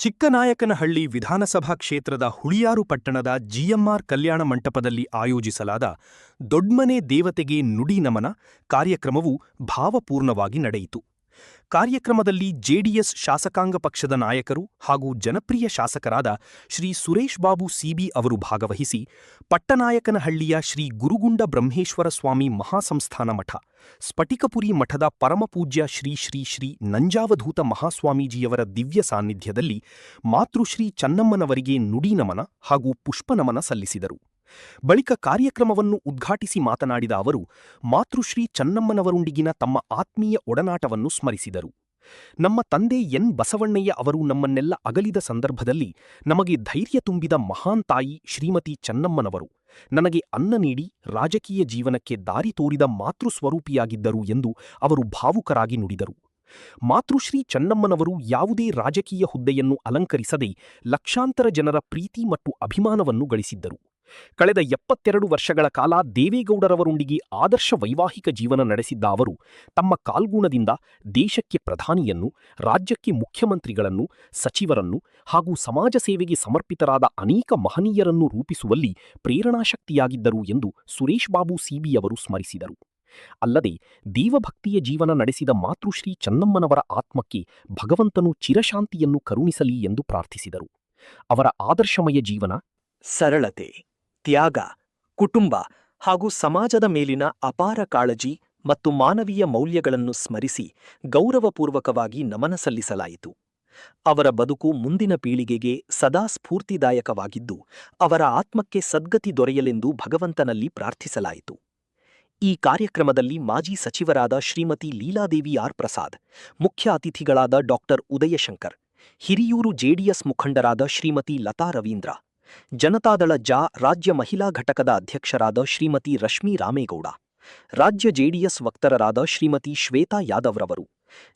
ಚಿಕ್ಕನಾಯಕನಹಳ್ಳಿ ವಿಧಾನಸಭಾ ಕ್ಷೇತ್ರದ ಹುಳಿಯಾರು ಪಟ್ಟಣದ ಜಿಎಂಆರ್ ಕಲ್ಯಾಣ ಮಂಟಪದಲ್ಲಿ ಆಯೋಜಿಸಲಾದ ದೊಡ್ಮನೆ ದೇವತೆಗೆ ನುಡಿ ನಮನ ಕಾರ್ಯಕ್ರಮವು ಭಾವಪೂರ್ಣವಾಗಿ ನಡೆಯಿತು. ಕಾರ್ಯಕ್ರಮದಲ್ಲಿ ಜೆಡಿಎಸ್ ಶಾಸಕಾಂಗ ಪಕ್ಷದ ನಾಯಕರು ಹಾಗೂ ಜನಪ್ರಿಯ ಶಾಸಕರಾದ ಶ್ರೀ ಸುರೇಶ್ ಬಾಬು ಸಿಬಿ ಅವರು ಭಾಗವಹಿಸಿ ಪಟ್ಟನಾಯಕನಹಳ್ಳಿಯ ಶ್ರೀ ಗುರುಗುಂಡ ಬ್ರಹ್ಮೇಶ್ವರ ಸ್ವಾಮಿ ಮಹಾಸಂಸ್ಥಾನ ಮಠ, ಸ್ಫಟಿಕಪುರಿ ಮಠದ ಪರಮಪೂಜ್ಯ ಶ್ರೀ ಶ್ರೀ ಶ್ರೀ ನಂಜಾವಧೂತ ಮಹಾಸ್ವಾಮೀಜಿಯವರ ದಿವ್ಯ ಸಾನ್ನಿಧ್ಯದಲ್ಲಿ ಮಾತೃಶ್ರೀ ಚನ್ನಮ್ಮನವರಿಗೆ ನುಡಿ ನಮನ ಹಾಗೂ ಪುಷ್ಪನಮನ ಸಲ್ಲಿಸಿದರು. ಬಳಿಕ ಕಾರ್ಯಕ್ರಮವನ್ನು ಉದ್ಘಾಟಿಸಿ ಮಾತನಾಡಿದ ಅವರು ಮಾತೃಶ್ರೀ ಚನ್ನಮ್ಮನವರೊಂದಿಗಿನ ತಮ್ಮ ಆತ್ಮೀಯ ಒಡನಾಟವನ್ನು ಸ್ಮರಿಸಿದರು. ನಮ್ಮ ತಂದೆ ಎನ್ ಬಸವಣ್ಣಯ್ಯ ಅವರು ನಮ್ಮನ್ನೆಲ್ಲ ಅಗಲಿದ ಸಂದರ್ಭದಲ್ಲಿ ನಮಗೆ ಧೈರ್ಯ ತುಂಬಿದ ಮಹಾನ್ ತಾಯಿ ಶ್ರೀಮತಿ ಚನ್ನಮ್ಮನವರು ನನಗೆ ಅನ್ನ ನೀಡಿ ರಾಜಕೀಯ ಜೀವನಕ್ಕೆ ದಾರಿ ತೋರಿದ ಮಾತೃಸ್ವರೂಪಿಯಾಗಿದ್ದರು ಎಂದು ಅವರು ಭಾವುಕರಾಗಿ ನುಡಿದರು. ಮಾತೃಶ್ರೀ ಚನ್ನಮ್ಮನವರು ಯಾವುದೇ ರಾಜಕೀಯ ಹುದ್ದೆಯನ್ನು ಅಲಂಕರಿಸದೆ ಲಕ್ಷಾಂತರ ಜನರ ಪ್ರೀತಿ ಮತ್ತು ಅಭಿಮಾನವನ್ನು ಗಳಿಸಿದ್ದರು. ಕಳೆದ 72 ವರ್ಷಗಳ ಕಾಲ ದೇವೇಗೌಡರವರೊಂದಿಗೆ ಆದರ್ಶ ವೈವಾಹಿಕ ಜೀವನ ನಡೆಸಿದ್ದ ಅವರು ತಮ್ಮ ಕಾಲ್ಗುಣದಿಂದ ದೇಶಕ್ಕೆ ಪ್ರಧಾನಿಯನ್ನು, ರಾಜ್ಯಕ್ಕೆ ಮುಖ್ಯಮಂತ್ರಿಗಳನ್ನು, ಸಚಿವರನ್ನು ಹಾಗೂ ಸಮಾಜ ಸೇವೆಗೆ ಸಮರ್ಪಿತರಾದ ಅನೇಕ ಮಹನೀಯರನ್ನು ರೂಪಿಸುವಲ್ಲಿ ಪ್ರೇರಣಾಶಕ್ತಿಯಾಗಿದ್ದರು ಎಂದು ಸುರೇಶ್ ಬಾಬು ಸಿಬಿ ಅವರು ಸ್ಮರಿಸಿದರು. ಅಲ್ಲದೆ ದೇವಭಕ್ತಿಯ ಜೀವನ ನಡೆಸಿದ ಮಾತೃಶ್ರೀ ಚನ್ನಮ್ಮನವರ ಆತ್ಮಕ್ಕೆ ಭಗವಂತನು ಚಿರಶಾಂತಿಯನ್ನು ಕರುಣಿಸಲಿ ಎಂದು ಪ್ರಾರ್ಥಿಸಿದರು. ಅವರ ಆದರ್ಶಮಯ ಜೀವನ, ಸರಳತೆ, ತ್ಯಾಗ, ಕುಟುಂಬ ಹಾಗೂ ಸಮಾಜದ ಮೇಲಿನ ಅಪಾರ ಕಾಳಜಿ ಮತ್ತು ಮಾನವೀಯ ಮೌಲ್ಯಗಳನ್ನು ಸ್ಮರಿಸಿ ಗೌರವಪೂರ್ವಕವಾಗಿ ನಮನ ಸಲ್ಲಿಸಲಾಯಿತು. ಅವರ ಬದುಕು ಮುಂದಿನ ಪೀಳಿಗೆಗೆ ಸದಾ ಸ್ಫೂರ್ತಿದಾಯಕವಾಗಿದ್ದು ಅವರ ಆತ್ಮಕ್ಕೆ ಸದ್ಗತಿ ದೊರೆಯಲೆಂದು ಭಗವಂತನಲ್ಲಿ ಪ್ರಾರ್ಥಿಸಲಾಯಿತು. ಈ ಕಾರ್ಯಕ್ರಮದಲ್ಲಿ ಮಾಜಿ ಸಚಿವರಾದ ಶ್ರೀಮತಿ ಲೀಲಾದೇವಿ ಆರ್ ಪ್ರಸಾದ್, ಮುಖ್ಯ ಅತಿಥಿಗಳಾದ ಡಾಕ್ಟರ್ ಉದಯಶಂಕರ್, ಹಿರಿಯೂರು ಜೆಡಿಎಸ್ ಮುಖಂಡರಾದ ಶ್ರೀಮತಿ ಲತಾ ರವೀಂದ್ರ, ಜನತಾದಳ ರಾಜ್ಯ ಮಹಿಳಾ ಘಟಕದ ಅಧ್ಯಕ್ಷರಾದ ಶ್ರೀಮತಿ ರಶ್ಮಿ ರಾಮೇಗೌಡ, ರಾಜ್ಯ ಜೆಡಿಎಸ್ ವಕ್ತಾರರಾದ ಶ್ರೀಮತಿ ಶ್ವೇತಾ ಯಾದವ್ರವರು,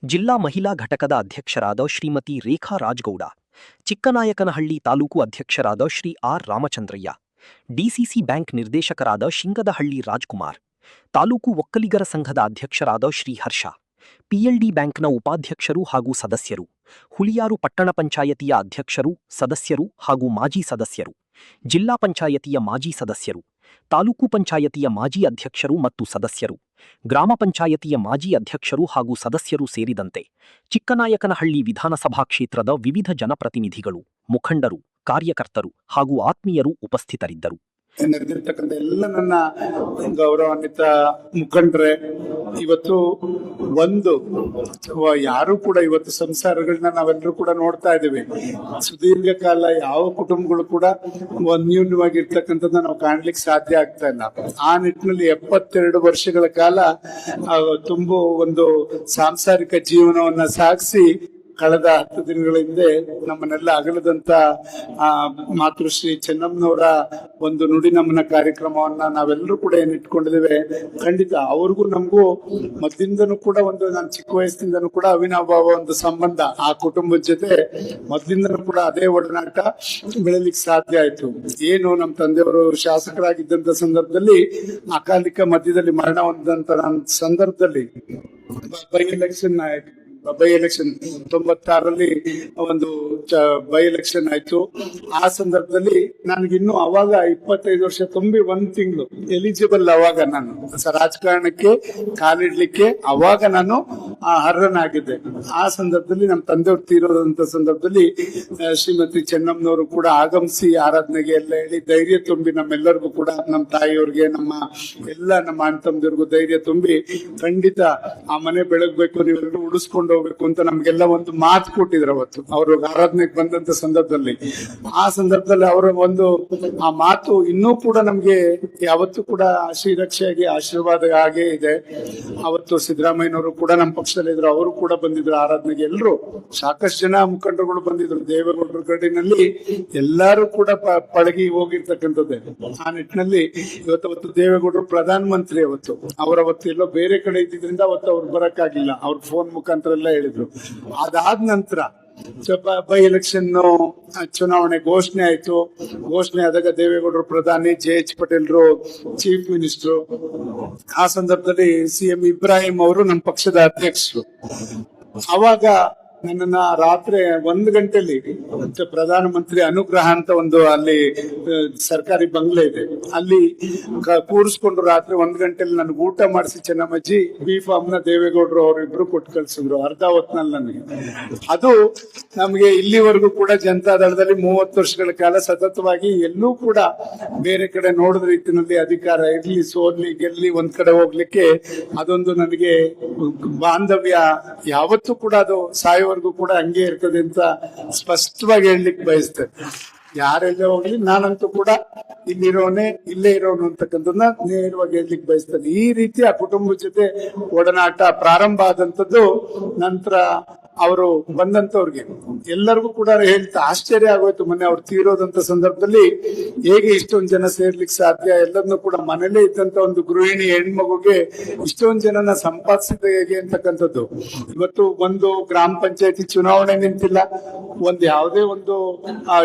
ಜಿಲ್ಲಾ ಮಹಿಳಾ ಘಟಕದ ಅಧ್ಯಕ್ಷರಾದ ಶ್ರೀಮತಿ ರೇಖಾ ರಾಜ್ಗೌಡ, ಚಿಕ್ಕನಾಯಕನಹಳ್ಳಿ ತಾಲೂಕು ಅಧ್ಯಕ್ಷರಾದ Shri R Ramachandraiah, DCC bank ನಿರ್ದೇಶಕರಾದ ಶಿಂಗದಹಳ್ಳಿ ರಾಜ್ಕುಮಾರ್, ತಾಲೂಕು ಒಕ್ಕಲಿಗರ ಸಂಘದ ಅಧ್ಯಕ್ಷರಾದ ಶ್ರೀ ಹರ್ಷ, ಪಿಎಲ್ಡಿ ಬ್ಯಾಂಕ್ನ ಉಪಾಧ್ಯಕ್ಷರು ಹಾಗೂ ಸದಸ್ಯರು, ಹುಳಿಯಾರು ಪಟ್ಟಣ ಪಂಚಾಯತಿಯ ಅಧ್ಯಕ್ಷರು, ಸದಸ್ಯರು ಹಾಗೂ ಮಾಜಿ ಸದಸ್ಯರು, ಜಿಲ್ಲಾ ಪಂಚಾಯತಿಯ ಮಾಜಿ ಸದಸ್ಯರು, ತಾಲೂಕು ಪಂಚಾಯತಿಯ ಮಾಜಿ ಅಧ್ಯಕ್ಷರು ಮತ್ತು ಸದಸ್ಯರು, ಗ್ರಾಮ ಪಂಚಾಯತಿಯ ಮಾಜಿ ಅಧ್ಯಕ್ಷರು ಹಾಗೂ ಸದಸ್ಯರು ಸೇರಿದಂತೆ ಚಿಕ್ಕನಾಯಕನಹಳ್ಳಿ ವಿಧಾನಸಭಾ ಕ್ಷೇತ್ರದ ವಿವಿಧ ಜನಪ್ರತಿನಿಧಿಗಳು, ಮುಖಂಡರು, ಕಾರ್ಯಕರ್ತರು ಹಾಗೂ ಆತ್ಮೀಯರು ಉಪಸ್ಥಿತರಿದ್ದರು. ನಡೆದಿರ್ತಕ್ಕಂಥ ಎಲ್ಲ ನನ್ನ ಗೌರವಾನ್ವಿತ ಮುಖಂಡರೇ, ಇವತ್ತು ಯಾರು ಕೂಡ ಇವತ್ತು ಸಂಸಾರಗಳನ್ನ ನಾವೆಲ್ಲರೂ ಕೂಡ ನೋಡ್ತಾ ಇದ್ದೀವಿ. ಸುದೀರ್ಘ ಕಾಲ ಯಾವ ಕುಟುಂಬಗಳು ಕೂಡ ಅನ್ಯೂನ್ಯವಾಗಿರ್ತಕ್ಕಂಥದ್ದನ್ನ ನಾವು ಕಾಣ್ಲಿಕ್ಕೆ ಸಾಧ್ಯ ಆಗ್ತಾ ಇಲ್ಲ. ಆ ನಿಟ್ಟಿನಲ್ಲಿ 72 ವರ್ಷಗಳ ಕಾಲ ತುಂಬ ಒಂದು ಸಾಂಸಾರಿಕ ಜೀವನವನ್ನ ಸಾಗಿಸಿ ಕಳೆದ 10 ದಿನಗಳ ಹಿಂದೆ ನಮ್ಮನ್ನೆಲ್ಲ ಅಗಲದಂತ ಮಾತೃಶ್ರೀ ಚೆನ್ನಮ್ಮನವರ ಒಂದು ನುಡಿ ನಮನ ಕಾರ್ಯಕ್ರಮವನ್ನ ನಾವೆಲ್ಲರೂ ಕೂಡ ಏನಿಟ್ಕೊಂಡಿದ್ದೇವೆ. ಖಂಡಿತ ಅವ್ರಿಗೂ ನಮಗೂ ಮೊದಲಿಂದನೂ ಕೂಡ ನಾನು ಚಿಕ್ಕ ವಯಸ್ಸಿನಿಂದನೂ ಕೂಡ ಅವಿನಾಭಾವ ಒಂದು ಸಂಬಂಧ, ಆ ಕುಟುಂಬದ ಜೊತೆ ಮೊದಲಿಂದನೂ ಕೂಡ ಅದೇ ಒಡನಾಟ ಬೆಳೆಲಿಕ್ಕೆ ಸಾಧ್ಯ ಆಯ್ತು. ಏನು ನಮ್ಮ ತಂದೆಯವರು ಶಾಸಕರಾಗಿದ್ದಂತ ಸಂದರ್ಭದಲ್ಲಿ ಅಕಾಲಿಕ ಮಧ್ಯದಲ್ಲಿ ಮರಣ ಹೊಂದಂತ ಸಂದರ್ಭದಲ್ಲಿ ಬೈ ಎಲೆಕ್ಷನ್ 96ರಲ್ಲಿ ಒಂದು ಬೈ ಎಲೆಕ್ಷನ್ ಆಯ್ತು. ಆ ಸಂದರ್ಭದಲ್ಲಿ ನನಗಿನ್ನೂ ಅವಾಗ 25 ವರ್ಷ ತುಂಬಿ 1 ತಿಂಗಳು ಎಲಿಜಿಬಲ್. ಅವಾಗ ನಾನು ರಾಜಕಾರಣಕ್ಕೆ ಕಾಲಿಡ್ಲಿಕ್ಕೆ ಅವಾಗ ನಾನು ಅರ್ಹನಾಗಿದ್ದೆ. ಆ ಸಂದರ್ಭದಲ್ಲಿ ನಮ್ಮ ತಂದೆಯವರು ತೀರೋದಂತ ಸಂದರ್ಭದಲ್ಲಿ ಶ್ರೀಮತಿ ಚೆನ್ನಮ್ಮನವರು ಕೂಡ ಆಗಮಿಸಿ ಆರಾಧನೆಗೆ ಎಲ್ಲ ಹೇಳಿ ಧೈರ್ಯ ತುಂಬಿ ನಮ್ಮೆಲ್ಲರಿಗೂ ಕೂಡ, ನಮ್ಮ ತಾಯಿಯವ್ರಿಗೆ, ನಮ್ಮ ಅಣ್ಣ ತಮ್ಮದಿವ್ರಿಗೂ ಧೈರ್ಯ ತುಂಬಿ ಖಂಡಿತ ಆ ಮನೆ ಬೆಳಗ್ಬೇಕು, ನೀವೆಲ್ಲರೂ ಉಳಿಸ್ಕೊಂಡು ಹೋಗ್ಬೇಕು ಅಂತ ನಮ್ಗೆಲ್ಲ ಒಂದು ಮಾತು ಕೊಟ್ಟಿದ್ರು. ಅವತ್ತು ಅವರು ಆರಾಧನೆಗೆ ಬಂದಂತ ಸಂದರ್ಭದಲ್ಲಿ, ಆ ಸಂದರ್ಭದಲ್ಲಿ ಅವರ ಆ ಮಾತು ಇನ್ನೂ ಕೂಡ ನಮ್ಗೆ ಯಾವತ್ತೂ ಕೂಡ ಶ್ರೀರಕ್ಷೆಯಾಗಿ ಆಶೀರ್ವಾದ ಆಗೇ ಇದೆ. ಅವತ್ತು ಸಿದ್ದರಾಮಯ್ಯನವರು ಕೂಡ ನಮ್ಮ ಪಕ್ಷದಲ್ಲಿ ಇದ್ರು, ಅವರು ಕೂಡ ಬಂದಿದ್ರು ಆರಾಧನೆಗೆ. ಎಲ್ಲರೂ ಸಾಕಷ್ಟು ಜನ ಮುಖಂಡರುಗಳು ಬಂದಿದ್ರು. ದೇವೇಗೌಡರ ಗಡಿನಲ್ಲಿ ಎಲ್ಲರೂ ಕೂಡ ಪಳಗಿ ಹೋಗಿರ್ತಕ್ಕಂಥದ್ದೇ. ಆ ನಿಟ್ಟಿನಲ್ಲಿ ಇವತ್ತು ದೇವೇಗೌಡರು ಪ್ರಧಾನ ಮಂತ್ರಿ, ಅವತ್ತು ಎಲ್ಲೋ ಬೇರೆ ಕಡೆ ಇದ್ದಿದ್ರಿಂದ ಅವತ್ತು ಅವ್ರು ಬರಕ್ಕಾಗಿಲ್ಲ. ಅವ್ರ ಫೋನ್ ಮುಖಾಂತರ ಎಲ್ಲ ಹೇಳಿದ್ರು. ಅದಾದ ನಂತರ ಬೈ ಎಲೆಕ್ಷನ್ ಚುನಾವಣೆ ಘೋಷಣೆ ಆಯ್ತು. ಘೋಷಣೆ ಆದಾಗ ದೇವೇಗೌಡರು ಪ್ರಧಾನಿ, JH ಪಟೇಲ್ರು ಚೀಫ್ ಮಿನಿಸ್ಟರ್. ಆ ಸಂದರ್ಭದಲ್ಲಿ CM ಇಬ್ರಾಹಿಂ ಅವರು ನಮ್ಮ ಪಕ್ಷದ ಅಧ್ಯಕ್ಷರು. ಅವಾಗ ನನ್ನನ್ನ ರಾತ್ರಿ 1 ಗಂಟೆಲಿ ಪ್ರಧಾನಮಂತ್ರಿ ಅನುಗ್ರಹ ಅಂತ ಒಂದು ಅಲ್ಲಿ ಸರ್ಕಾರಿ ಬಂಗ್ಲೆ ಇದೆ, ಅಲ್ಲಿ ಕೂರಿಸ್ಕೊಂಡು ರಾತ್ರಿ 1 ಗಂಟೆಲಿ ನನ್ಗೆ ಊಟ ಮಾಡಿಸಿ ಚೆನ್ನಮ್ಮಜ್ಜಿ B.Pharm ನ ದೇವೇಗೌಡರು ಅವರಿಬ್ರು ಕೊಟ್ಟು ಕಳ್ಸಿದ್ರು ಅರ್ಧ ಹೊತ್ನಲ್ಲಿ ನನಗೆ. ಅದು ನಮ್ಗೆ ಇಲ್ಲಿವರೆಗೂ ಕೂಡ ಜನತಾದಳದಲ್ಲಿ 30 ವರ್ಷಗಳ ಕಾಲ ಸತತವಾಗಿ ಎಲ್ಲೂ ಕೂಡ ಬೇರೆ ಕಡೆ ನೋಡಿದ ರೀತಿಯಲ್ಲಿ ಅಧಿಕಾರ ಇರ್ಲಿ ಸೋರ್ಲಿ ಗೆಲ್ಲಿ ಒಂದ್ ಕಡೆ ಹೋಗ್ಲಿಕ್ಕೆ ಅದೊಂದು ನನಗೆ ಬಾಂಧವ್ಯ ಯಾವತ್ತೂ ಕೂಡ ಅದು ಸಾಯೋವರೆಗೂ ಕೂಡ ಹಂಗೆ ಇರ್ತದೆ ಅಂತ ಸ್ಪಷ್ಟವಾಗಿ ಹೇಳಲಿಕ್ಕೆ ಬಯಸ್ತೇನೆ. ಯಾರೆಲ್ಲ ಹೋಗ್ಲಿ ನಾನಂತೂ ಕೂಡ ಇಲ್ಲಿರೋನೆ ಇಲ್ಲೇ ಇರೋನು ಅಂತಕ್ಕಂಥದ್ದನ್ನ ನೇರವಾಗಿ ಹೇಳಲಿಕ್ಕೆ ಬಯಸ್ತೇನೆ. ಈ ರೀತಿ ಆ ಕುಟುಂಬದ ಜೊತೆ ಒಡನಾಟ ಪ್ರಾರಂಭ ಆದಂತದ್ದು ನಂತರ ಅವರು ಬಂದಂತವ್ರಿಗೆ ಎಲ್ಲರಿಗೂ ಕೂಡ ಹೇಳ್ತಾ ಆಶ್ಚರ್ಯ ಆಗೋಯ್ತು. ಮೊನ್ನೆ ಅವ್ರು ತೀರೋದಂತ ಸಂದರ್ಭದಲ್ಲಿ ಹೇಗೆ ಇಷ್ಟೊಂದು ಜನ ಸೇರ್ಲಿಕ್ಕೆ ಸಾಧ್ಯ, ಎಲ್ಲರನ್ನೂ ಕೂಡ ಮನೇಲೇ ಇದ್ದಂತ ಒಂದು ಗೃಹಿಣಿ ಹೆಣ್ಮಗುಗೆ ಇಷ್ಟೊಂದು ಜನನ ಸಂಪಾದಿಸಿದ ಹೇಗೆ ಅಂತಕ್ಕಂಥದ್ದು. ಇವತ್ತು ಒಂದು ಗ್ರಾಮ ಪಂಚಾಯತಿ ಚುನಾವಣೆ ನಿಂತಿಲ್ಲ, ಒಂದ್ ಯಾವುದೇ ಒಂದು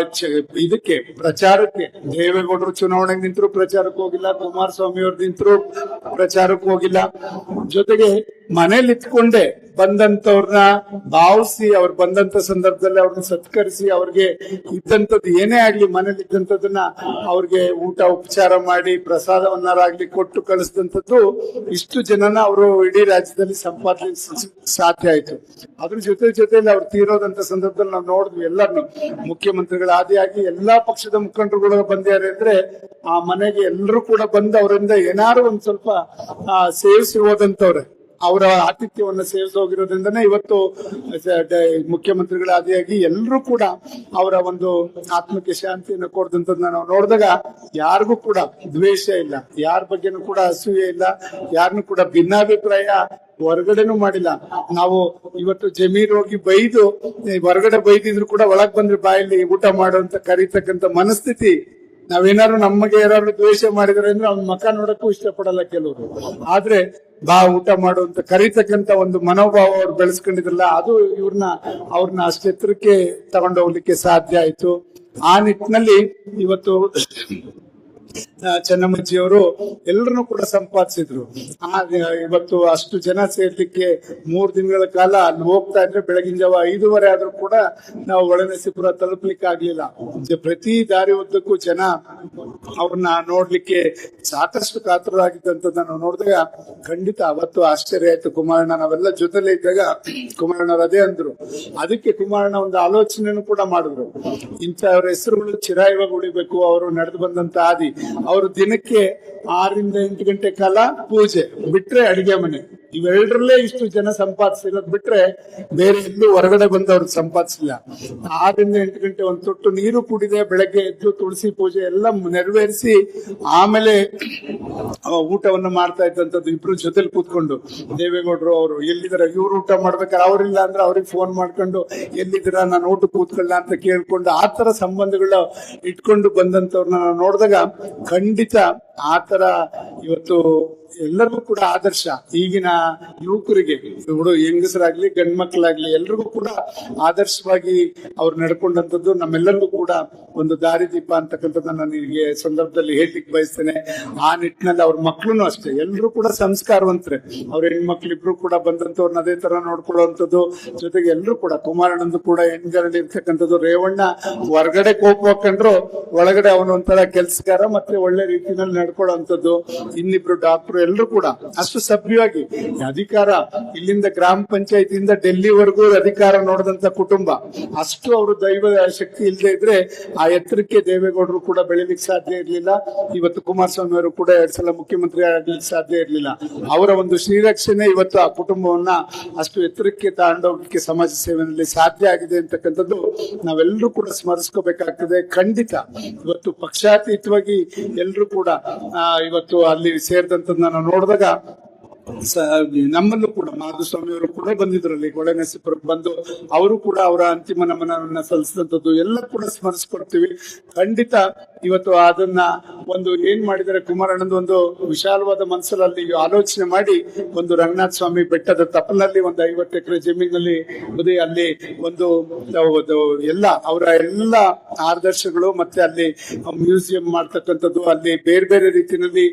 ಇದಕ್ಕೆ ಪ್ರಚಾರಕ್ಕೆ ದೇವೇಗೌಡರು ಚುನಾವಣೆಗೆ ನಿಂತರು ಪ್ರಚಾರಕ್ಕೆ ಹೋಗಿಲ್ಲ, ಕುಮಾರಸ್ವಾಮಿ ಅವ್ರು ನಿಂತರು ಪ್ರಚಾರಕ್ಕೆ ಹೋಗಿಲ್ಲ. ಜೊತೆಗೆ ಮನೇಲಿ ಇತ್ಕೊಂಡೆ ಬಂದಂತವ್ರನ್ನ ಭಾವಿಸಿ ಅವ್ರು ಬಂದಂತ ಸಂದರ್ಭದಲ್ಲಿ ಅವ್ರನ್ನ ಸತ್ಕರಿಸಿ ಅವ್ರಿಗೆ ಇದ್ದಂಥದ್ದು ಏನೇ ಆಗ್ಲಿ ಮನೇಲಿ ಇದ್ದಂಥದ್ದನ್ನ ಅವ್ರಿಗೆ ಊಟ ಉಪಚಾರ ಮಾಡಿ ಪ್ರಸಾದವನ್ನಾರಾಗ್ಲಿ ಕೊಟ್ಟು ಕಳಿಸಿದಂಥದ್ದು ಇಷ್ಟು ಜನನ ಅವರು ಇಡೀ ರಾಜ್ಯದಲ್ಲಿ ಸಂಪಾದಿಸಲಿಕ್ಕೆ ಸಾಧ್ಯ ಆಯ್ತು. ಅದ್ರ ಜೊತೆಲಿ ಅವ್ರು ತೀರೋದಂತ ಸಂದರ್ಭದಲ್ಲಿ ನಾವು ನೋಡಿದ್ವಿ ಎಲ್ಲರನ್ನು, ಮುಖ್ಯಮಂತ್ರಿಗಳ ಆದಿಯಾಗಿ ಎಲ್ಲಾ ಪಕ್ಷದ ಮುಖಂಡರುಗಳು ಬಂದ್ಯಾರೆ ಅಂದ್ರೆ ಆ ಮನೆಗೆ ಎಲ್ಲರೂ ಕೂಡ ಬಂದು ಅವರಿಂದ ಏನಾರು ಒಂದ್ ಸ್ವಲ್ಪ ಸೇವಿಸಿ ಹೋದಂತವ್ರೆ, ಅವರ ಆತಿಥ್ಯವನ್ನು ಸೇವಿಸಿ ಹೋಗಿರೋದ್ರಿಂದನೇ ಇವತ್ತು ಮುಖ್ಯಮಂತ್ರಿಗಳ ಆದಿಯಾಗಿ ಎಲ್ಲರೂ ಕೂಡ ಅವರ ಒಂದು ಆತ್ಮಕ್ಕೆ ಶಾಂತಿಯನ್ನು ಕೊಡ್ದಂಥದ್ದನ್ನ ನಾವು ನೋಡಿದಾಗ ಯಾರಿಗೂ ಕೂಡ ದ್ವೇಷ ಇಲ್ಲ, ಯಾರ ಬಗ್ಗೆನೂ ಕೂಡ ಅಸೂಯೆ ಇಲ್ಲ, ಯಾರನ್ನು ಕೂಡ ಭಿನ್ನಾಭಿಪ್ರಾಯ ಹೊರಗಡೆನೂ ಮಾಡಿಲ್ಲ. ನಾವು ಇವತ್ತು ಜಮೀರ್ ಹೋಗಿ ಬೈದು ಹೊರಗಡೆ ಬೈದಿದ್ರು ಕೂಡ ಒಳಗ್ ಬಂದ್ರೆ ಬಾಯಲ್ಲಿ ಊಟ ಮಾಡುವಂತ ಕರೀತಕ್ಕಂಥ ಮನಸ್ಥಿತಿ. ನಾವೇನಾದ್ರು ನಮಗೆ ಯಾರು ದ್ವೇಷ ಮಾಡಿದ್ರೆ ಅಂದ್ರೆ ಅವ್ನ ಮಕ ನೋಡಕ್ಕೂ ಇಷ್ಟಪಡಲ್ಲ ಕೆಲವರು, ಆದ್ರೆ ಬಾ ಊಟ ಮಾಡುವಂತ ಕರೀತಕ್ಕಂತ ಒಂದು ಮನೋಭಾವ ಅವ್ರು ಬೆಳೆಸ್ಕೊಂಡಿದ್ರಲ್ಲ, ಅದು ಅವ್ರನ್ನ ಅಷ್ಟು ಎತ್ತರಕ್ಕೆ ತಗೊಂಡೋಗ್ಲಿಕ್ಕೆ ಸಾಧ್ಯ ಆಯ್ತು. ಆ ನಿಟ್ಟಿನಲ್ಲಿ ಇವತ್ತು ಚೆನ್ನಮ್ಮಜ್ಜಿಯವರು ಎಲ್ಲರನ್ನು ಕೂಡ ಸಂಪಾದಿಸಿದ್ರು. ಇವತ್ತು ಅಷ್ಟು ಜನ ಸೇರ್ಲಿಕ್ಕೆ 3 ದಿನಗಳ ಕಾಲ ಅಲ್ಲಿ ಹೋಗ್ತಾ ಇದ್ರೆ ಬೆಳಗಿನ ಜಾವ 5:30 ಆದ್ರೂ ಕೂಡ ನಾವು ಒಳನರಸೀಪುರ ತಲುಪಲಿಕ್ಕೆ ಆಗ್ಲಿಲ್ಲ. ಪ್ರತಿ ದಾರಿ ಉದ್ದಕ್ಕೂ ಜನ ಅವ್ರನ್ನ ನೋಡ್ಲಿಕ್ಕೆ ಸಾಕಷ್ಟು ಕಾತರರಾಗಿದ್ದಂಥದ್ದು ನಾವು ನೋಡಿದಾಗ ಖಂಡಿತ ಅವತ್ತು ಆಶ್ಚರ್ಯ ಆಯ್ತು. ಕುಮಾರಣ್ಣ ನಾವೆಲ್ಲ ಜೊತೆಲೇ ಇದ್ದಾಗ ಕುಮಾರಣ್ಣವ್ರು ಅದೇ ಅಂದ್ರು. ಅದಕ್ಕೆ ಕುಮಾರಣ್ಣ ಒಂದು ಆಲೋಚನೆನೂ ಕೂಡ ಮಾಡಿದ್ರು, ಇಂಥವ್ರ ಹೆಸರುಗಳು ಚಿರಾಯವಾಗಿ ಉಳಿಬೇಕು, ಅವರು ನಡೆದು ಬಂದಂತ ಆದಿ. ಅವರು ದಿನಕ್ಕೆ 6 ರಿಂದ 8 ಗಂಟೆ ಕಾಲ ಪೂಜೆ ಬಿಟ್ರೆ ಅಡಿಗೆ ಮನೆ, ಇವೆರಡರಲ್ಲೇ ಇಷ್ಟು ಜನ ಸಂಪಾದಿಸಿರೋದು ಬಿಟ್ರೆ ಬೇರೆ ಎಲ್ಲೂ ಹೊರಗಡೆ ಬಂದವ್ರು ಸಂಪಾದಿಸಿಲ್ಲ. 6 ರಿಂದ 8 ಗಂಟೆ ಒಂದು ತೊಟ್ಟು ನೀರು ಕುಡಿದೆ, ಬೆಳಗ್ಗೆ ಎದ್ದು ತುಳಸಿ ಪೂಜೆ ಎಲ್ಲ ನೆರವೇರಿಸಿ ಆಮೇಲೆ ಊಟವನ್ನು ಮಾಡ್ತಾ ಇದ್ದಂಥದ್ದು. ಇಬ್ರು ಜೊತೆಲಿ ಕೂತ್ಕೊಂಡು ದೇವೇಗೌಡರು ಅವರು ಎಲ್ಲಿದಾರ, ಇವ್ರು ಊಟ ಮಾಡ್ಬೇಕಾದ್ರೆ ಅವ್ರಿಲ್ಲ ಅಂದ್ರೆ ಅವ್ರಿಗೆ ಫೋನ್ ಮಾಡ್ಕೊಂಡು ಎಲ್ಲಿದ್ದೀರಾ ನಾನು ಊಟ ಕೂತ್ಕೊಳ್ಳ ಅಂತ ಕೇಳ್ಕೊಂಡು ಆ ತರ ಸಂಬಂಧಗಳು ಇಟ್ಕೊಂಡು ಬಂದಂತವ್ರನ್ನ ನಾವು ನೋಡಿದಾಗ ಖಂಡಿತ ಆತರ ಇವತ್ತು ಎಲ್ಲರಿಗೂ ಕೂಡ ಆದರ್ಶ. ಈಗಿನ ಯುವಕರಿಗೆ ಹೆಂಗಸರಾಗ್ಲಿ ಗಂಡ್ ಮಕ್ಕಳಾಗ್ಲಿ ಎಲ್ರಿಗೂ ಕೂಡ ಆದರ್ಶವಾಗಿ ಅವ್ರು ನಡ್ಕೊಂಡಂಥದ್ದು ನಮ್ಮೆಲ್ಲರಿಗೂ ಕೂಡ ಒಂದು ದಾರಿದೀಪ ಅಂತಕ್ಕಂಥದ್ದನ್ನ ನಾನು ನಿಮಗೆ ಸಂದರ್ಭದಲ್ಲಿ ಹೇಳಲಿಕ್ಕೆ ಬಯಸ್ತೇನೆ. ಆ ನಿಟ್ಟಿನಲ್ಲಿ ಅವ್ರ ಮಕ್ಳು ಅಷ್ಟೇ ಎಲ್ಲರೂ ಕೂಡ ಸಂಸ್ಕಾರವಂತರೆ. ಅವ್ರ ಹೆಣ್ಮಕ್ಳಿಬ್ರು ಕೂಡ ಬಂದಂತವ್ರನ್ನ ಅದೇ ತರ ನೋಡ್ಕೊಳ್ಳುವಂಥದ್ದು. ಜೊತೆಗೆ ಎಲ್ಲರೂ ಕೂಡ ಕುಮಾರಣ್ಣಂದು ಕೂಡ ಹೆಣ್ಗಳಲ್ಲಿ ಇರ್ತಕ್ಕಂಥದ್ದು. ರೇವಣ್ಣ ಹೊರಗಡೆ ಕೋಪ ಹಾಕೊಂಡ್ರು, ಒಳಗಡೆ ಅವನು ಒಂಥರ ಕೆಲ್ಸಗಾರ ಮತ್ತೆ ಒಳ್ಳೆ ರೀತಿಯಲ್ಲಿ ನಡ್ಕೊಳ್ಳುವಂಥದ್ದು. ಇನ್ನಿಬ್ರು ಡಾಕ್ಟರ್ ಎಲ್ಲರೂ ಕೂಡ ಅಷ್ಟು ಸಭ್ಯವಾಗಿ ಅಧಿಕಾರ, ಇಲ್ಲಿಂದ ಗ್ರಾಮ ಪಂಚಾಯತಿಯಿಂದ ಡೆಲ್ಲಿವರೆಗೂ ಅಧಿಕಾರ ನೋಡಿದಂತ ಕುಟುಂಬ. ಅಷ್ಟು ಅವರು ದೈವ ಶಕ್ತಿ ಇಲ್ಲದೆ ಇದ್ರೆ ಆ ಎತ್ತರಕ್ಕೆ ದೇವೇಗೌಡರು ಕೂಡ ಬೆಳಿಲಿಕ್ಕೆ ಸಾಧ್ಯ ಇರ್ಲಿಲ್ಲ. ಇವತ್ತು ಕುಮಾರಸ್ವಾಮಿ ಅವರು ಕೂಡ 2 ಸಲ ಮುಖ್ಯಮಂತ್ರಿ ಆಗ್ಲಿಕ್ಕೆ ಸಾಧ್ಯ ಇರ್ಲಿಲ್ಲ. ಅವರ ಒಂದು ಶ್ರೀರಕ್ಷಣೆ ಇವತ್ತು ಆ ಕುಟುಂಬವನ್ನ ಅಷ್ಟು ಎತ್ತರಕ್ಕೆ ತಗೊಂಡೋಗ್ಲಿಕ್ಕೆ ಸಮಾಜ ಸೇವೆಯಲ್ಲಿ ಸಾಧ್ಯ ಆಗಿದೆ ಅಂತಕ್ಕಂಥದ್ದು ನಾವೆಲ್ಲರೂ ಕೂಡ ಸ್ಮರಿಸ್ಕೋಬೇಕಾಗ್ತದೆ. ಖಂಡಿತ ಇವತ್ತು ಪಕ್ಷಾತೀತವಾಗಿ ಎಲ್ಲರೂ ಕೂಡ ಇವತ್ತು ಅಲ್ಲಿ ಸೇರಿದಂತ ನಾವು ನೋಡಿದಾಗ ನಮ್ಮಲ್ಲೂ ಕೂಡ ಮಾಧುಸ್ವಾಮಿ ಅವರು ಕೂಡ ಬಂದಿದ್ರಲ್ಲಿ ಹೊಳೆನರಸೀಪುರಕ್ಕೆ ಬಂದು ಅವರು ಕೂಡ ಅವರ ಅಂತಿಮ ನಮನವನ್ನ ಸಲ್ಲಿಸಿದಂಥದ್ದು ಎಲ್ಲ ಕೂಡ ಸ್ಮರಿಸ್ಕೊಡ್ತೀವಿ. ಖಂಡಿತ ಇವತ್ತು ಅದನ್ನ ಒಂದು ಏನ್ ಮಾಡಿದರೆ ಕುಮಾರಣ್ಣಂದು ಒಂದು ವಿಶಾಲವಾದ ಮನಸ್ಸಲ್ಲಿ ಆಲೋಚನೆ ಮಾಡಿ ಒಂದು ರಂಗನಾಥ ಸ್ವಾಮಿ ಬೆಟ್ಟದ ತಪ್ಪಲಲ್ಲಿ ಒಂದು 50 ಎಕರೆ ಜಮೀನಲ್ಲಿ ಅಲ್ಲಿ ಒಂದು ಎಲ್ಲ ಅವರ ಎಲ್ಲ ಆದರ್ಶಗಳು ಮತ್ತೆ ಅಲ್ಲಿ ಮ್ಯೂಸಿಯಂ ಮಾಡ್ತಕ್ಕಂಥದ್ದು, ಅಲ್ಲಿ ಬೇರೆ ಬೇರೆ ರೀತಿಯಲ್ಲಿ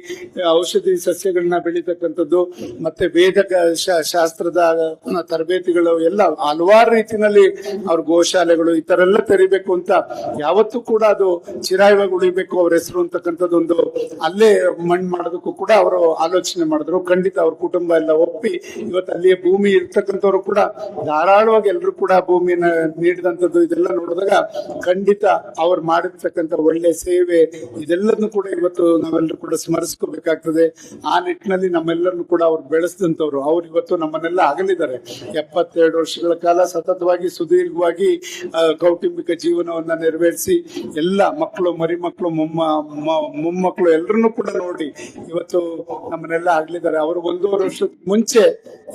ಔಷಧಿ ಸಸ್ಯಗಳನ್ನ ಬೆಳೀತಕ್ಕಂಥದ್ದು, ಮತ್ತೆ ವೇದ ಶಾಸ್ತ್ರದ ತರಬೇತಿಗಳು ಎಲ್ಲ ಹಲವಾರು ರೀತಿಯಲ್ಲಿ ಅವ್ರ ಗೋಶಾಲೆಗಳು ಈ ತರ ಎಲ್ಲ ತೆರಿಬೇಕು ಅಂತ ಯಾವತ್ತೂ ಕೂಡ ಅದು ಚಿರಾಯವಾಗಿ ಉಳಿಬೇಕು ಅವ್ರ ಹೆಸರು ಅಂತಕ್ಕಂಥದ್ದು ಒಂದು ಅಲ್ಲೇ ಮಣ್ಣು ಮಾಡೋದಕ್ಕೂ ಕೂಡ ಅವರು ಆಲೋಚನೆ ಮಾಡಿದ್ರು. ಖಂಡಿತ ಅವ್ರ ಕುಟುಂಬ ಎಲ್ಲ ಒಪ್ಪಿ ಇವತ್ತು ಅಲ್ಲಿಯೇ ಭೂಮಿ ಇರ್ತಕ್ಕಂಥವ್ರು ಕೂಡ ಧಾರಾಳವಾಗಿ ಎಲ್ರು ಕೂಡ ಭೂಮಿಯನ್ನ ನೀಡಿದಂಥದ್ದು ಇದೆಲ್ಲ ನೋಡಿದಾಗ ಖಂಡಿತ ಅವ್ರು ಮಾಡಿರ್ತಕ್ಕಂಥ ಒಳ್ಳೆ ಸೇವೆ ಇದೆಲ್ಲದನ್ನು ಕೂಡ ಇವತ್ತು ನಾವೆಲ್ಲರೂ ಕೂಡ ಸ್ಮರಿಸ್ಕೋಬೇಕಾಗ್ತದೆ. ಆ ನಿಟ್ಟಿನಲ್ಲಿ ನಮ್ಮೆಲ್ಲರನ್ನು ಕೂಡ ಅವ್ರು ಬೆಳೆಸಿದಂಥವ್ರು ಅವ್ರು ಇವತ್ತು ನಮ್ಮನ್ನೆಲ್ಲ ಅಗಲಿದ್ದಾರೆ. 72 ವರ್ಷಗಳ ಕಾಲ ಸತತವಾಗಿ ಸುದೀರ್ಘವಾಗಿ ಕೌಟುಂಬಿಕ ಜೀವನವನ್ನ ನೆರವೇರಿಸಿ ಎಲ್ಲ ಮಕ್ಕಳು ಮರಿ ಮಕ್ಕಳು ಮೊಮ್ಮಕ್ಕಳು ಎಲ್ಲರನ್ನೂ ಕೂಡ ನೋಡಿ ಇವತ್ತು ನಮ್ಮನ್ನೆಲ್ಲ ಆಗ್ಲಿದ್ದಾರೆ. ಅವರು 1.5 ವರ್ಷದ ಮುಂಚೆ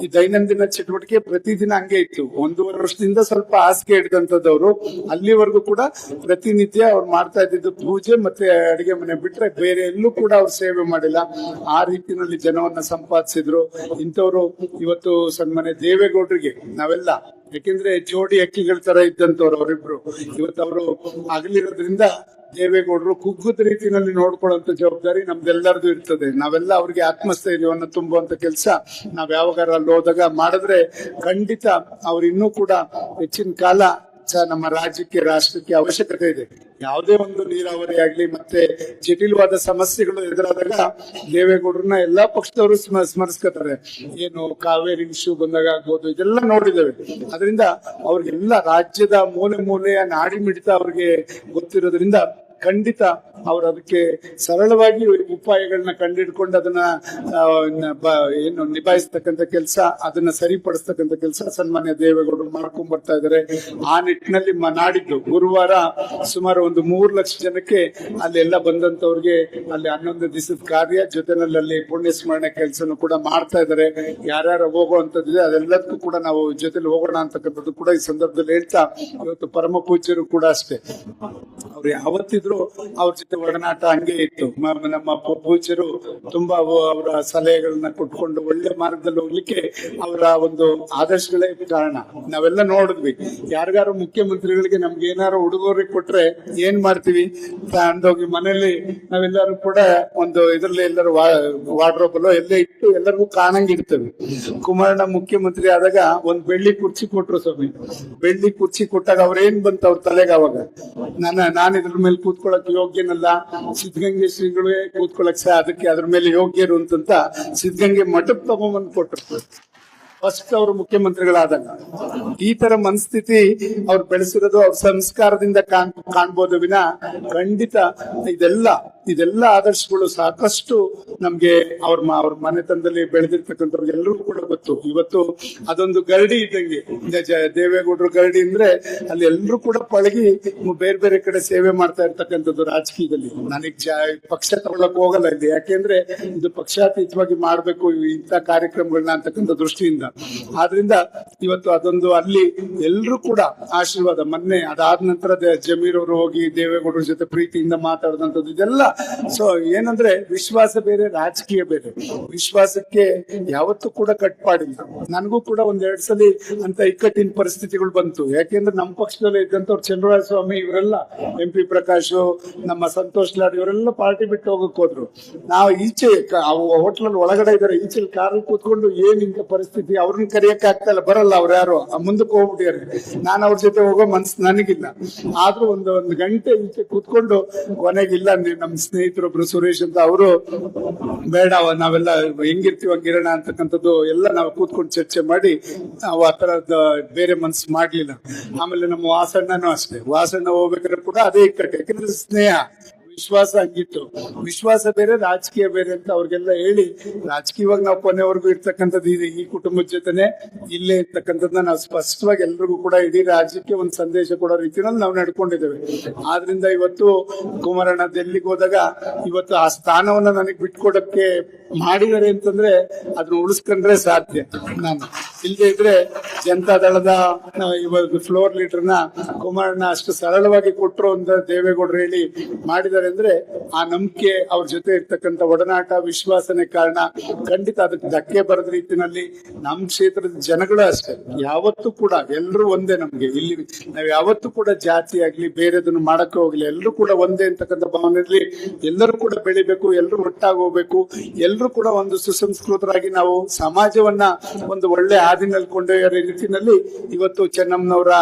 ಈ ದೈನಂದಿನ ಚಟುವಟಿಕೆ ಪ್ರತಿದಿನ ಹಂಗೆ ಇತ್ತು. 1.5 ವರ್ಷದಿಂದ ಸ್ವಲ್ಪ ಹಾಸಿಗೆ ಹಿಡಿದಂತದವರು ಅಲ್ಲಿವರೆಗೂ ಕೂಡ ಪ್ರತಿನಿತ್ಯ ಅವ್ರು ಮಾಡ್ತಾ ಇದ್ದಿದ್ದು ಪೂಜೆ ಮತ್ತೆ ಅಡಿಗೆ ಮನೆ ಬಿಟ್ರೆ ಬೇರೆ ಎಲ್ಲೂ ಕೂಡ ಅವ್ರು ಸೇವೆ ಮಾಡಿಲ್ಲ. ಆ ರೀತಿಯಲ್ಲಿ ಜನವನ್ನ ಸಂಪಾದಿಸಿದ್ರು. ಇಂಥವ್ರು ಇವತ್ತು ಸನ್ಮಾನ್ಯ ದೇವೇಗೌಡರಿಗೆ ನಾವೆಲ್ಲ ಯಾಕೆಂದ್ರೆ ಜೋಡಿ ಅಕ್ಕಿಗಳ ತರ ಇದ್ದಂತವ್ರು ಅವರಿಬ್ರು ಇವತ್ತು ಅವರು ಅಗಲಿರೋದ್ರಿಂದ ದೇವೇಗೌಡರು ಕುಗ್ಗುದ ರೀತಿಯಲ್ಲಿ ನೋಡ್ಕೊಳ್ಳುವಂತ ಜವಾಬ್ದಾರಿ ನಮ್ದೆಲ್ಲರದು ಇರ್ತದೆ. ನಾವೆಲ್ಲ ಅವ್ರಿಗೆ ಆತ್ಮಸ್ಥೈರ್ಯವನ್ನು ತುಂಬುವಂತ ಕೆಲಸ ನಾವ್ ಯಾವಾಗಾರ ಅಲ್ಲಿ ಹೋದಾಗ ಮಾಡಿದ್ರೆ ಖಂಡಿತ ಅವ್ರು ಇನ್ನೂ ಕೂಡ ಹೆಚ್ಚಿನ ಕಾಲ ನಮ್ಮ ರಾಜ್ಯಕ್ಕೆ ರಾಷ್ಟ್ರಕ್ಕೆ ಅವಶ್ಯಕತೆ ಇದೆ. ಯಾವುದೇ ಒಂದು ನೀರಾವರಿ ಆಗ್ಲಿ ಮತ್ತೆ ಜಟಿಲವಾದ ಸಮಸ್ಯೆಗಳು ಎದುರಾದಾಗ ದೇವೇಗೌಡರನ್ನ ಎಲ್ಲಾ ಪಕ್ಷದವರು ಸ್ಮರಿಸ್ಕೊತಾರೆ. ಏನು ಕಾವೇರಿ ಇಶ್ಯೂ ಬಂದಾಗ ಆಗ್ಬೋದು ಇದೆಲ್ಲ ನೋಡಿದ್ದೇವೆ. ಅದರಿಂದ ಅವ್ರಿಗೆಲ್ಲ ರಾಜ್ಯದ ಮೂಲೆ ಮೂಲೆಯ ನಾಡಿ ಮಿಡಿತ ಅವ್ರಿಗೆ ಗೊತ್ತಿರೋದ್ರಿಂದ ಖಂಡಿತ ಅವ್ರು ಅದಕ್ಕೆ ಸರಳವಾಗಿ ಉಪಾಯಗಳನ್ನ ಕಂಡಿಡ್ಕೊಂಡು ಅದನ್ನ ಏನು ನಿಭಾಯಿಸ್ತಕ್ಕಂಥ ಕೆಲಸ ಅದನ್ನ ಸರಿಪಡಿಸ್ತಕ್ಕಂಥ ಕೆಲಸ ಸನ್ಮಾನ್ಯ ದೇವೇಗೌಡರು ಮಾಡ್ಕೊಂಡ್ ಬರ್ತಾ ಇದ್ದಾರೆ. ಆ ನಿಟ್ಟಿನಲ್ಲಿ ನಾಡಿದ್ದು ಗುರುವಾರ ಸುಮಾರು ಒಂದು 3 ಲಕ್ಷ ಜನಕ್ಕೆ ಅಲ್ಲೆಲ್ಲ ಬಂದಂತವ್ರಿಗೆ ಅಲ್ಲಿ 11 ದಿವಸದ ಕಾರ್ಯ ಜೊತೆನಲ್ಲಿ ಅಲ್ಲಿ ಪುಣ್ಯ ಸ್ಮರಣೆ ಕೆಲಸನೂ ಕೂಡ ಮಾಡ್ತಾ ಇದ್ದಾರೆ. ಯಾರ್ಯಾರು ಹೋಗುವಂತದ್ದಿದೆ ಅದೆಲ್ಲದಕ್ಕೂ ಕೂಡ ನಾವು ಜೊತೆಲಿ ಹೋಗೋಣ ಅಂತಕ್ಕಂಥದ್ದು ಕೂಡ ಈ ಸಂದರ್ಭದಲ್ಲಿ ಹೇಳ್ತಾ ಇವತ್ತು ಪರಮ ಪೂಜ್ಯರು ಕೂಡ ಅಷ್ಟೇ ಅವ್ರು ಯಾವತ್ತಿದ್ರು ಅವ್ರ ಜೊತೆ ಒಡನಾಟ ಹಂಗೆ ಇತ್ತು. ನಮ್ಮ ಪೂಜ್ಯರು ತುಂಬಾ ಅವರ ಸಲಹೆಗಳನ್ನ ಕೊಟ್ಕೊಂಡು ಒಳ್ಳೆ ಮಾರ್ಗದಲ್ಲಿ ಹೋಗ್ಲಿಕ್ಕೆ ಅವರ ಒಂದು ಆದರ್ಶಗಳೇ ಕಾರಣ. ನಾವೆಲ್ಲ ನೋಡಿದ್ವಿ. ಯಾರಿಗಾರು ಮುಖ್ಯಮಂತ್ರಿಗಳಿಗೆ ನಮ್ಗೆ ಏನಾರು ಉಡುಗೊರೆ ಕೊಟ್ರೆ ಏನ್ ಮಾಡ್ತೀವಿ ಅಂದೋಗಿ ಮನೇಲಿ ನಾವೆಲ್ಲರೂ ಕೂಡ ಒಂದು ಇದ್ರಲ್ಲಿ ಎಲ್ಲರೂ ವಾರ್ಡ್ರೋಬಲ್ಲೋ ಎಲ್ಲೇ ಇಟ್ಟು ಎಲ್ಲರಿಗೂ ಕಾಣಂಗಿರ್ತೇವೆ. ಕುಮಾರಣ್ಣ ಮುಖ್ಯಮಂತ್ರಿ ಆದಾಗ ಒಂದ್ ಬೆಳ್ಳಿ ಕುರ್ಚಿ ಕೊಟ್ರು ಸ್ವಾಮಿ. ಬೆಳ್ಳಿ ಕುರ್ಚಿ ಕೊಟ್ಟಾಗ ಅವ್ರೇನ್ ಬಂತ ಅವ್ರ ತಲೆಗೆ ಅವಾಗ ನಾನು ಇದ್ರ ಮೇಲೆ ಕೂತ್ಕೊಳ್ಳಕ್ ಯೋಗ್ಯನಲ್ಲ, ಸಿದ್ಧಗಂಗೆ ಶ್ರೀಗಳೇ ಕೂತ್ಕೊಳ್ಳಕ್ ಅದಕ್ಕೆ ಅದ್ರ ಮೇಲೆ ಯೋಗ್ಯರು ಅಂತಂತ ಸಿದ್ಧಗಂಗೆ ಮಠಕ್ಕೆ ತಗೊಂಡ್ಬಂದ್ ಕೊಟ್ಟರು ಫಸ್ಟ್ ಅವರು ಮುಖ್ಯಮಂತ್ರಿಗಳಾದಾಗ. ಈ ತರ ಮನಸ್ಥಿತಿ ಅವ್ರು ಬೆಳೆಸಿರೋದು ಅವ್ರ ಸಂಸ್ಕಾರದಿಂದ ಕಾಣ್ಬೋದು ವಿನ ಖಂಡಿತ ಇದೆಲ್ಲ ಆದರ್ಶಗಳು ಸಾಕಷ್ಟು ನಮ್ಗೆ ಅವ್ರ ಮನೆತನದಲ್ಲಿ ಬೆಳೆದಿರ್ತಕ್ಕಂಥವ್ರಿಗೆ ಎಲ್ಲರಿಗೂ ಕೂಡ ಗೊತ್ತು. ಇವತ್ತು ಅದೊಂದು ಗರಡಿ ಇದ್ದಂಗೆ ದೇವೇಗೌಡರು ಗರಡಿ ಅಂದ್ರೆ ಅಲ್ಲಿ ಎಲ್ಲರೂ ಕೂಡ ಪಳಗಿ ಬೇರೆ ಬೇರೆ ಕಡೆ ಸೇವೆ ಮಾಡ್ತಾ ಇರ್ತಕ್ಕಂಥದ್ದು ರಾಜಕೀಯದಲ್ಲಿ. ನನಗೆ ಪಕ್ಷ ತಗೊಳಕ್ ಹೋಗಲ್ಲ ಇಲ್ಲಿ, ಯಾಕೆಂದ್ರೆ ಇದು ಪಕ್ಷಾತೀತವಾಗಿ ಮಾಡ್ಬೇಕು ಇಂಥ ಕಾರ್ಯಕ್ರಮಗಳನ್ನ ಅಂತಕ್ಕಂಥ ದೃಷ್ಟಿಯಿಂದ. ಆದ್ರಿಂದ ಇವತ್ತು ಅದೊಂದು ಅಲ್ಲಿ ಎಲ್ರು ಕೂಡ ಆಶೀರ್ವಾದ. ಮೊನ್ನೆ ಅದಾದ ನಂತರ ಜಮೀರ್ ಅವರು ಹೋಗಿ ದೇವೇಗೌಡರ ಜೊತೆ ಪ್ರೀತಿಯಿಂದ ಮಾತಾಡಿದಂಥದ್ದು ಇದೆಲ್ಲ. ಸೊ ಏನಂದ್ರೆ ವಿಶ್ವಾಸ ಬೇರೆ ರಾಜಕೀಯ ಬೇರೆ. ವಿಶ್ವಾಸಕ್ಕೆ ಯಾವತ್ತೂ ಕೂಡ ಕಟ್ಪಾಡಿಲ್ಲ. ನನಗೂ ಕೂಡ 1-2 ಸಲ ಅಂತ ಇಕ್ಕಟ್ಟಿನ ಪರಿಸ್ಥಿತಿಗಳು ಬಂತು. ಯಾಕೆಂದ್ರೆ ನಮ್ಮ ಪಕ್ಷದಲ್ಲಿ ಇದ್ದಂತವ್ರು ಚಂದ್ರರಾಜ ಸ್ವಾಮಿ ಇವರೆಲ್ಲ, MP ಪ್ರಕಾಶ್, ನಮ್ಮ ಸಂತೋಷ್ ಲಾಡ್ ಇವರೆಲ್ಲ ಪಾರ್ಟಿ ಬಿಟ್ಟು ಹೋಗಕ್ ಹೋದ್ರು. ನಾವು ಈಚೆ ಹೋಟ್ಲಲ್ಲಿ ಒಳಗಡೆ ಇದಾರೆ, ಈಚೆ ಕಾರಲ್ಲಿ ಕೂತ್ಕೊಂಡು ಏನ್ ಇಂಥ ಪರಿಸ್ಥಿತಿ, ಅವ್ರನ್ನ ಕರೆಯಕ್ ಆಗ್ತಾ ಇಲ್ಲ, ಬರಲ್ಲ ಅವ್ರು ಯಾರು ಮುಂದಕ್ಕೆ ಹೋಗ್ಬಿಟ್ಟಿದ್ದಾರೆ. ನಾನು ಅವ್ರ ಜೊತೆ ಹೋಗೋ ಮನ್ಸು ನನಗಿಲ್ಲ. ಆದ್ರೂ ಒಂದು ಗಂಟೆ ಈಚೆ ಕೂತ್ಕೊಂಡು ಕೊನೆಗಿಲ್ಲ ನಮ್ಮ ಸ್ನೇಹಿತರೊಬ್ರು ಸುರೇಶ್ ಅಂತ ಅವರು ಬೇಡ ನಾವೆಲ್ಲ ಹೆಂಗಿರ್ತೀವಿ ಹಂಗಿರೋಣ ಅಂತಕ್ಕಂಥದ್ದು ಎಲ್ಲ ನಾವು ಕೂತ್ಕೊಂಡು ಚರ್ಚೆ ಮಾಡಿ ನಾವು ಆ ತರದ ಬೇರೆ ಮನ್ಸು ಮಾಡ್ಲಿಲ್ಲ. ಆಮೇಲೆ ನಮ್ಮ ವಾಸಣ್ಣನೂ ಅಷ್ಟೇ, ವಾಸಣ್ಣ ಹೋಗ್ಬೇಕಾದ್ರೆ ಕೂಡ ಅದೇ ಇಕ್ಕಟ್ಟು. ಯಾಕಂದ್ರೆ ಸ್ನೇಹ ವಿಶ್ವಾಸ ಹಂಗಿತ್ತು. ವಿಶ್ವಾಸ ಬೇರೆ ರಾಜಕೀಯ ಬೇರೆ ಅಂತ ಅವ್ರಿಗೆಲ್ಲ ಹೇಳಿ ರಾಜಕೀಯವಾಗಿ ನಾವು ಕೊನೆವರೆಗೂ ಇರ್ತಕ್ಕಂಥದ್ದು ಈ ಕುಟುಂಬದ ಜೊತೆನೆ ಇಲ್ಲೇ ಇರ್ತಕ್ಕಂಥದ್ದನ್ನ ನಾವು ಸ್ಪಷ್ಟವಾಗಿ ಎಲ್ರಿಗೂ ಕೂಡ ಇಡೀ ರಾಜ್ಯಕ್ಕೆ ಒಂದು ಸಂದೇಶ ಕೊಡೋ ರೀತಿಯಲ್ಲಿ ನಾವು ನಡ್ಕೊಂಡಿದ್ದೇವೆ. ಆದ್ರಿಂದ ಇವತ್ತು ಕುಮಾರಣ್ಣ ಡೆಲ್ಲಿಗೆ ಹೋದಾಗ ಇವತ್ತು ಆ ಸ್ಥಾನವನ್ನ ನನಗೆ ಬಿಟ್ಕೊಡಕ್ಕೆ ಮಾಡಿದ್ದಾರೆ ಅಂತಂದ್ರೆ ಅದನ್ನ ಉಳಿಸ್ಕೊಂಡ್ರೆ ಸಾಧ್ಯ. ನಾನು ಇಲ್ಲದೆ ಇದ್ರೆ ಜನತಾದಳದ ಇವಾಗ ಫ್ಲೋರ್ ಲೀಡರ್ನ ಕುಮಾರಣ್ಣ ಅಷ್ಟು ಸರಳವಾಗಿ ಕೊಟ್ಟರು ಅಂತ ದೇವೇಗೌಡರು ಹೇಳಿ ಮಾಡಿದ್ದಾರೆ ಅಂದ್ರೆ ಆ ನಂಬಿಕೆ, ಅವ್ರ ಜೊತೆ ಇರ್ತಕ್ಕಂಥ ಒಡನಾಟ, ವಿಶ್ವಾಸನೆ ಕಾರಣ. ಖಂಡಿತ ಅದಕ್ಕೆ ಧಕ್ಕೆ ಬರದ ರೀತಿಯಲ್ಲಿ ನಮ್ಮ ಕ್ಷೇತ್ರದ ಜನಗಳು ಅಷ್ಟೇ ಯಾವತ್ತೂ ಕೂಡ ಎಲ್ಲರೂ ಒಂದೇ. ನಮ್ಗೆ ಇಲ್ಲಿ ನಾವ್ ಯಾವತ್ತೂ ಕೂಡ ಜಾತಿ ಆಗ್ಲಿ ಬೇರೆದನ್ನು ಮಾಡಕ್ಕೆ ಹೋಗ್ಲಿ, ಎಲ್ಲರೂ ಕೂಡ ಒಂದೇ ಅಂತಕ್ಕಂಥ ಭಾವನೆಯಲ್ಲಿ ಎಲ್ಲರೂ ಕೂಡ ಬೆಳಿಬೇಕು, ಎಲ್ಲರೂ ಒಟ್ಟಾಗಿ ಹೋಗ್ಬೇಕು, ಎಲ್ಲರೂ ನಾವೆಲ್ಲರೂ ಕೂಡ ಒಂದು ಸುಸಂಸ್ಕೃತರಾಗಿ ನಾವು ಸಮಾಜವನ್ನ ಒಂದು ಒಳ್ಳೆ ಹಾದಿನಲ್ಲಿ ಕೊಂಡೊಯ್ಯೋ ರೀತಿಯಲ್ಲಿ ಇವತ್ತು ಚೆನ್ನಮ್ಮನವರ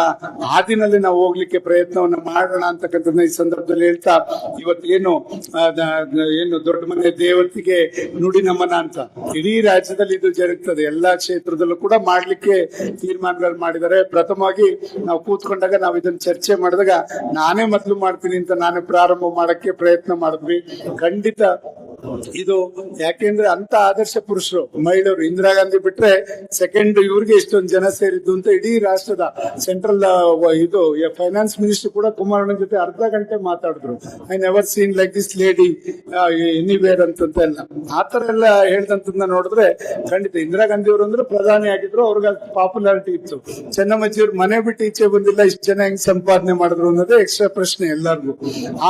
ಹಾದಿನಲ್ಲಿ ನಾವು ಹೋಗ್ಲಿಕ್ಕೆ ಪ್ರಯತ್ನವನ್ನ ಮಾಡೋಣ ಅಂತಕ್ಕಂಥದ್ದನ್ನ ಈ ಸಂದರ್ಭದಲ್ಲಿ ಹೇಳ್ತಾ, ಇವತ್ತು ಏನು ದೊಡ್ಡ ಮನೆ ದೇವತೆಗೆ ನುಡಿ ನಮನ ಅಂತ ಇಡೀ ರಾಜ್ಯದಲ್ಲಿ ಇದು ಜರುಗ್ತದೆ. ಎಲ್ಲಾ ಕ್ಷೇತ್ರದಲ್ಲೂ ಕೂಡ ಮಾಡ್ಲಿಕ್ಕೆ ತೀರ್ಮಾನಗಳು ಮಾಡಿದ್ದಾರೆ. ಪ್ರಥಮವಾಗಿ ನಾವು ಕೂತ್ಕೊಂಡಾಗ ನಾವು ಇದನ್ನ ಚರ್ಚೆ ಮಾಡಿದಾಗ ನಾನೇ ಮೊದಲು ಮಾಡ್ತೀನಿ ಅಂತ ನಾನೇ ಪ್ರಾರಂಭ ಮಾಡಕ್ಕೆ ಪ್ರಯತ್ನ ಮಾಡಿದ್ವಿ. ಖಂಡಿತ ಇದು ಯಾಕೆಂದ್ರೆ ಅಂತ ಆದರ್ಶ ಪುರುಷರು ಮಹಿಳೆಯರು, ಇಂದಿರಾ ಗಾಂಧಿ ಬಿಟ್ರೆ ಸೆಕೆಂಡ್ ಇವ್ರಿಗೆ ಇಷ್ಟೊಂದು ಜನ ಸೇರಿದ್ದು ಅಂತ ಇಡೀ ರಾಷ್ಟ್ರದ ಸೆಂಟ್ರಲ್ ಇದು ಫೈನಾನ್ಸ್ ಮಿನಿಸ್ಟರ್ ಕೂಡ ಕುಮಾರಣ್ಣ ಜೊತೆ ಅರ್ಧ ಗಂಟೆ ಮಾತಾಡಿದ್ರು. I never seen like this lady anywhere ಎಲ್ಲ ಆತರ ಎಲ್ಲ ಹೇಳ್ದಂತನ್ನ ನೋಡಿದ್ರೆ ಖಂಡಿತ ಇಂದಿರಾ ಗಾಂಧಿ ಅವರು ಅಂದ್ರೆ ಪ್ರಧಾನಿ ಆಗಿದ್ರು, ಅವ್ರಿಗೆ ಪಾಪ್ಯುಲಾರಿಟಿ ಇತ್ತು. ಚೆನ್ನಮ್ಮಜ್ಜಿಯವ್ರ ಮನೆ ಬಿಟ್ಟು ಈಚೆ ಬಂದಿಲ್ಲ, ಇಷ್ಟು ಜನ ಹೆಂಗ್ ಸಂಪಾದನೆ ಮಾಡಿದ್ರು ಅನ್ನೋದೇ ಎಕ್ಸ್ಟ್ರಾ ಪ್ರಶ್ನೆ ಎಲ್ಲರಿಗೂ.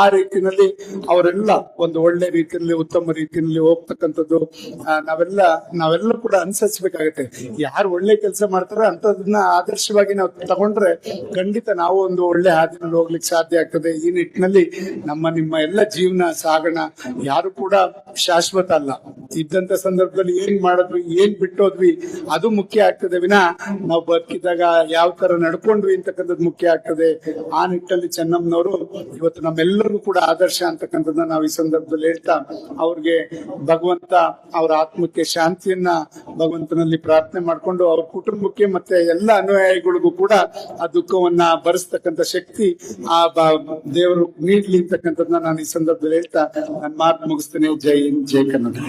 ಆ ರೀತಿನಲ್ಲಿ ಅವರೆಲ್ಲ ಒಂದು ಒಳ್ಳೆ ರೀತಿಯಲ್ಲಿ ಉತ್ತಮ ರೀತಿಯಲ್ಲಿ ಹೋಗ್ತಕ್ಕಂಥದ್ದು ನಾವೆಲ್ಲ ಕೂಡ ಅನುಸರಿಸಬೇಕಾಗತ್ತೆ. ಯಾರು ಒಳ್ಳೆ ಕೆಲಸ ಮಾಡ್ತಾರೋ ಅಂತದನ್ನ ಆದರ್ಶವಾಗಿ ನಾವು ತಗೊಂಡ್ರೆ ಖಂಡಿತ ನಾವು ಒಂದು ಒಳ್ಳೆ ಹಾದಿನಲ್ಲಿ ಹೋಗ್ಲಿಕ್ಕೆ ಸಾಧ್ಯ ಆಗ್ತದೆ. ಈ ನಿಟ್ಟಿನಲ್ಲಿ ನಿಮ್ಮ ಎಲ್ಲ ಜೀವನ ಸಾಗಣ. ಯಾರು ಕೂಡ ಶಾಶ್ವತ ಅಲ್ಲ. ಇದ್ದಂತ ಸಂದರ್ಭದಲ್ಲಿ ಏನ್ ಮಾಡಿದ್ವಿ, ಏನ್ ಬಿಟ್ಟೋದ್ವಿ ಅದು ಮುಖ್ಯ ಆಗ್ತದೆ ವಿನಾ ನಾವು ಬದುಕಿದಾಗ ಯಾವ ತರ ನಡ್ಕೊಂಡ್ವಿ ಅಂತಕ್ಕಂಥದ್ದು ಮುಖ್ಯ ಆಗ್ತದೆ. ಆ ನಿಟ್ಟಿನಲ್ಲಿ ಚೆನ್ನಮ್ಮನವರು ಇವತ್ತು ನಮ್ಮೆಲ್ಲರಿಗೂ ಕೂಡ ಆದರ್ಶ ಅಂತಕ್ಕಂಥದ್ದನ್ನ ನಾವು ಈ ಸಂದರ್ಭದಲ್ಲಿ ಹೇಳ್ತಾ, ಅವ್ರಿಗೆ ಭಗವಂತ ಅವರ ಆತ್ಮಕ್ಕೆ ಶಾಂತಿಯನ್ನ ಭಗವಂತನಲ್ಲಿ ಪ್ರಾರ್ಥನೆ ಮಾಡ್ಕೊಂಡು ಅವ್ರ ಕುಟುಂಬಕ್ಕೆ ಮತ್ತೆ ಎಲ್ಲ ಅನುಯಾಯಿಗಳಿಗೂ ಕೂಡ ಆ ದುಃಖವನ್ನ ಭರಿಸ್ತಕ್ಕಂಥ ಶಕ್ತಿ ಆ ದೇವರು ನೀಡ್ಲಿ ಅಂತಕ್ಕಂಥದ್ದನ್ನ ನಾನು ಈ ಸಂದರ್ಭದಲ್ಲಿ ಹೇಳ್ತಾ ನನ್ನ ಮಾತು ಮುಗಿಸ್ತೇನೆ. ಜೈ ಹಿಂದ್, ಜೈ ಕರ್ನಾಟಕ.